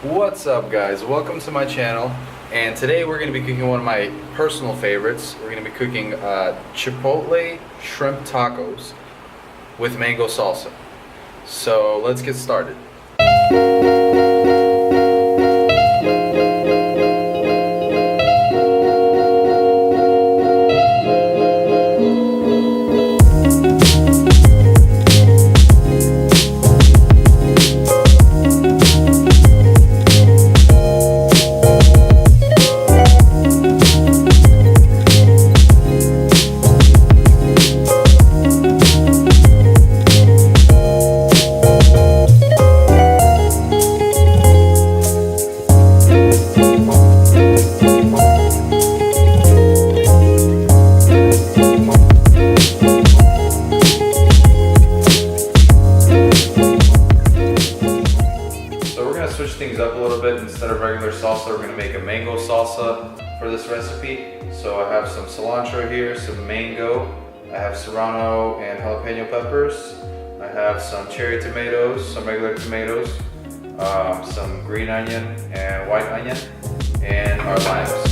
What's up, guys? Welcome to my channel, and today we're going to be cooking one of my personal favorites. We're going to be cooking Chipotle shrimp tacos with mango salsa. So let's get started. Switch things up a little bit. Instead of regular salsa, we're going to make a mango salsa for this recipe. So I have some cilantro here, some mango, I have serrano and jalapeno peppers, I have some cherry tomatoes, some regular tomatoes, some green onion and white onion, and our limes.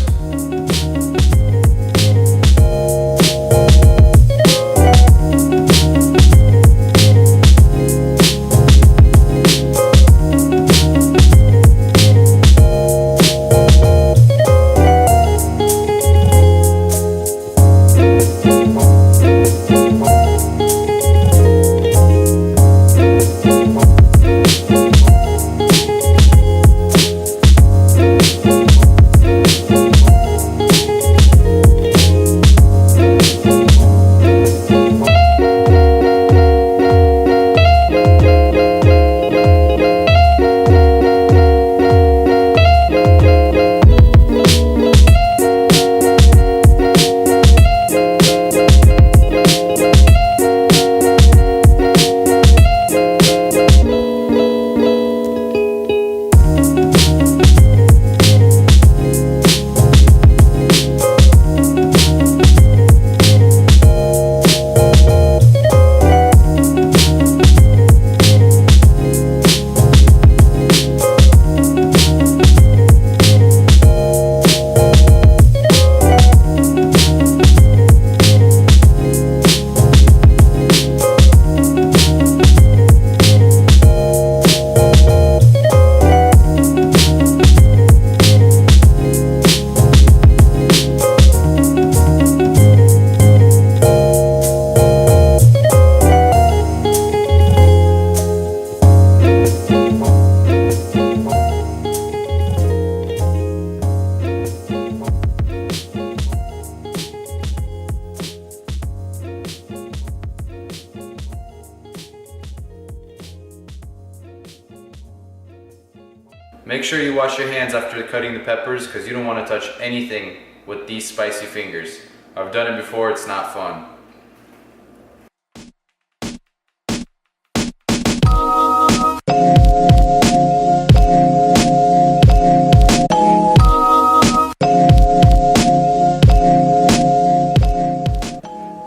Make sure you wash your hands after cutting the peppers because you don't want to touch anything with these spicy fingers. I've done it before, it's not fun.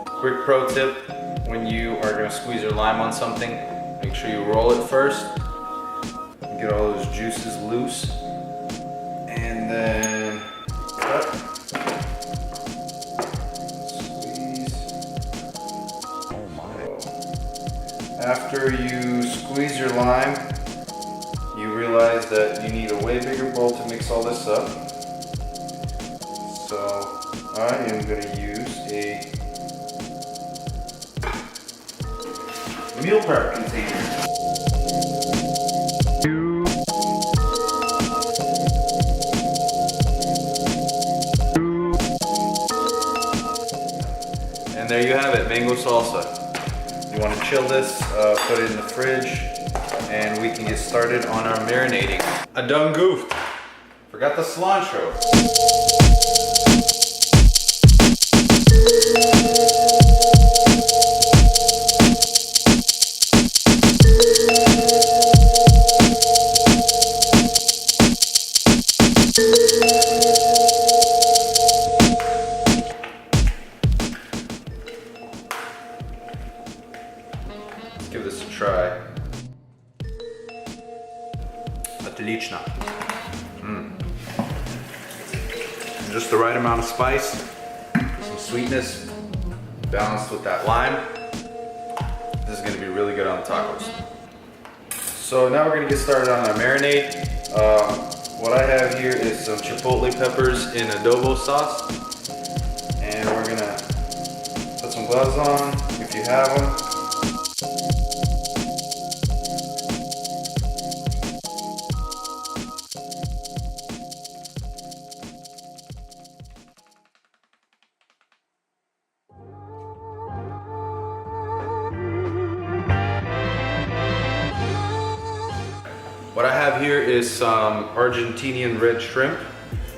Quick pro tip, when you are going to squeeze your lime on something, make sure you roll it first. Get all those juices loose, and then cut, squeeze. Oh my. After you squeeze your lime, you realize that you need a way bigger bowl to mix all this up. So I am going to use a meal prep container. And there you have it, mango salsa. You want to chill this, put it in the fridge, and we can get started on our marinating. I done goofed. Forgot the cilantro. Give this a try. Отлично. Just the right amount of spice, some sweetness, balanced with that lime. This is gonna be really good on the tacos. So now we're gonna get started on our marinade. What I have here is some Chipotle peppers in adobo sauce. And we're gonna put some gloves on, if you have them. What I have here is some Argentinian red shrimp.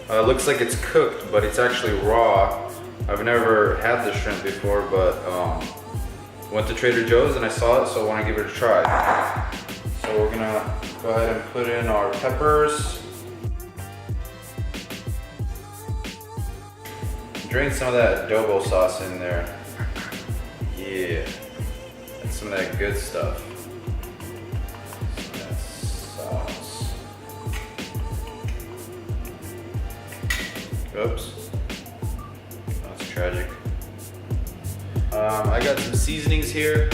Looks like it's cooked, but it's actually raw. I've never had this shrimp before, but went to Trader Joe's and I saw it, so I want to give it a try. So we're gonna go ahead and put in our peppers. Drain some of that adobo sauce in there. Yeah, that's some of that good stuff. Oops, that's tragic. I got some seasonings here.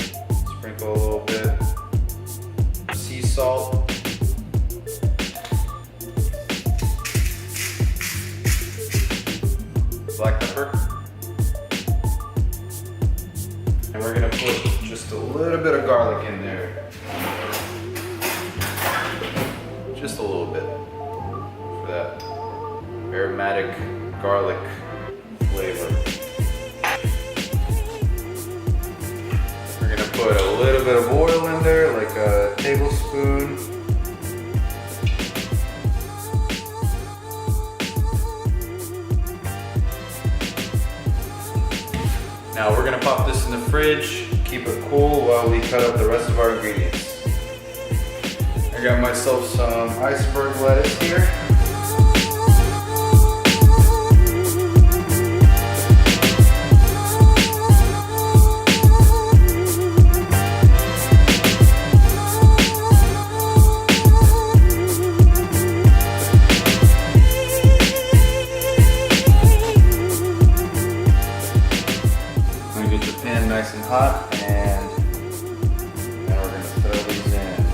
Sprinkle a little bit. Sea salt. Black pepper. And we're gonna put just a little bit of garlic in there. Just a little bit for that aromatic garlic flavor. We're gonna put a little bit of oil in there, like a tablespoon. Now we're gonna pop this in the fridge, keep it cool while we cut up the rest of our ingredients. I got myself some iceberg lettuce here. Get your pan nice and hot, and then we're going to throw these in.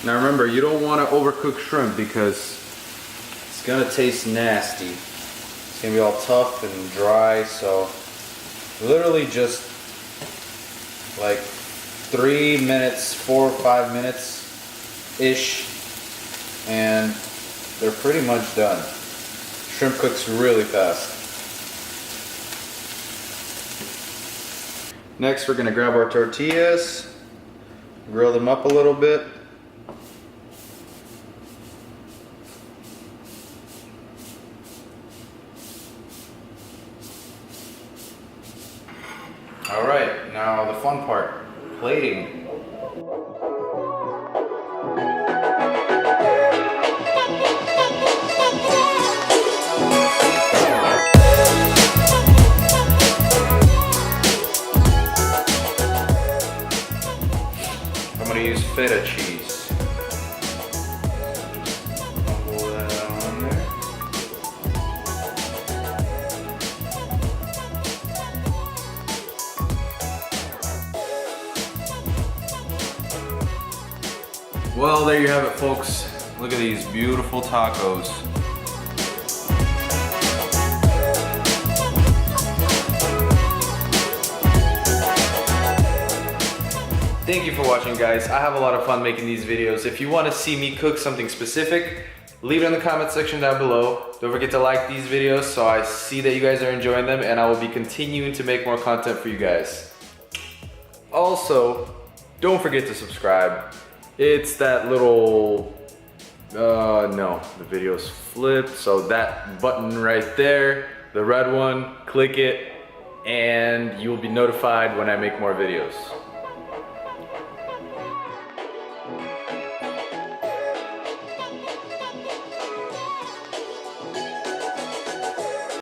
Now remember, you don't want to overcook shrimp because it's gonna taste nasty. It's gonna be all tough and dry, so literally just like 3 minutes, 4 or 5 minutes-ish, and they're pretty much done. Shrimp cooks really fast. Next, we're gonna grab our tortillas, grill them up a little bit. All right, now the fun part, plating. I'm gonna use feta cheese. Crumble that on there. Well, there you have it, folks. Look at these beautiful tacos. Thank you for watching, guys. I have a lot of fun making these videos. If you want to see me cook something specific, leave it in the comment section down below. Don't forget to like these videos so I see that you guys are enjoying them, and I will be continuing to make more content for you guys. Also, don't forget to subscribe. It's that little, no, the video's flipped. So that button right there, the red one, click it, and you'll be notified when I make more videos.